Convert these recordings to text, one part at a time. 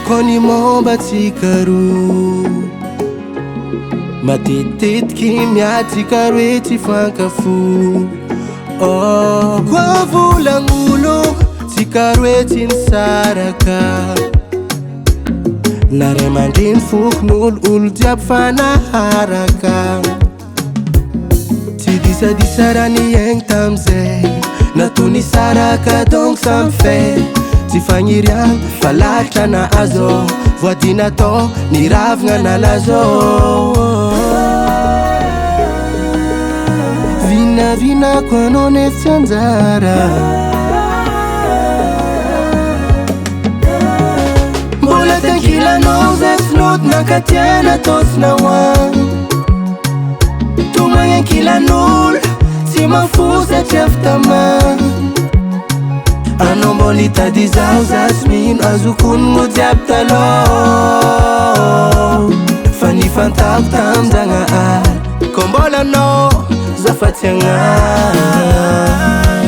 Koni momba tsika roa matetitiki miatsika roe tsy fankafo. Koa volagnulo tsika roe tsy nisaraka. Nare mandreny fokon'olo olo jiaby fa naharaka. Tsy disadisa raha niaigny tamizay natao nisaraka donc ça me fait. Tsy fagniriagna fa lahatra na azo voadina tao niravagna nalazo. Vinavinako anao nefa tsy anjara. Mbola tankilanao zay tsy nody nankatiana tao tsy nahoagny. Tomagny ankilan'olo tsy manfo satria avy tamagny. Anao mbola hitady zaho zasy mino azokonogno jiaby taloha. Fa nifantako tamin-Jagnahary ko mbola anao zafa tsy agnary.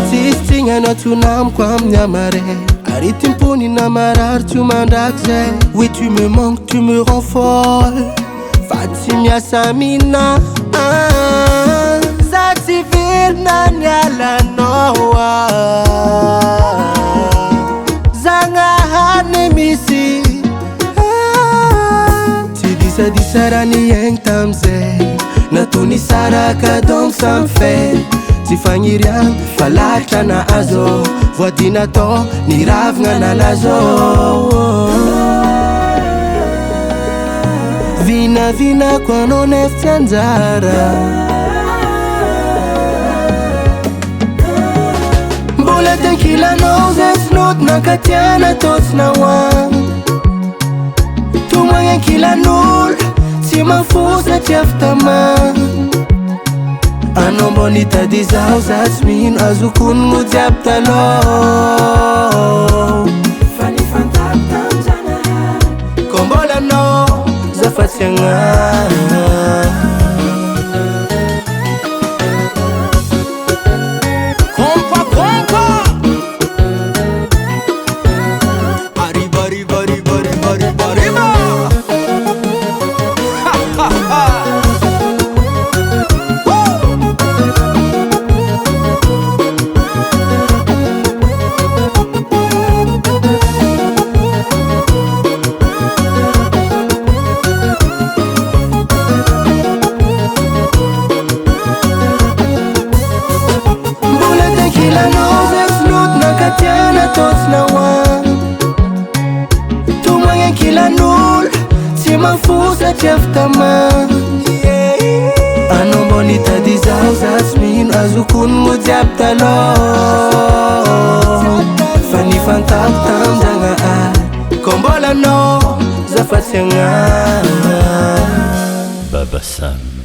Tsisy tsignanao tsonamiko amin'ny amaray ary timpony na marary tsy mandraky zay. Oui tu me manques, tu me rends folle. Fa tsy miasa mina za tsy vilina nialanao. Zagnahary misy tsy disadisa raha niaigny tamizay natao nisaraka donc ça me fait. Tsy fagniriagna fa lahatra na azo voadina tao niravagna nalazo. Vinavinako anao nefa tsy anjara. Mbola tankilanao zay tsy nody nankatiana tao tsy nahoagny. Tomagny ankilan'olo tsy manfo satria avy tamagny. Anao mbola hitady zaho zatsy mino azokonogno jiaby taloha. Fa nifantako tamin-Jagnahary ko mbola anao zafa tsy agnary. Tomagny ankilan'olo tsy manfo satria avy tamagny. Anao mbola hitady zaho zatsy mino azokonogno jiaby taloha. Fa nifantako tamin-Jagnahary ko mbola anao zafa tsy agnary. Baba Sham.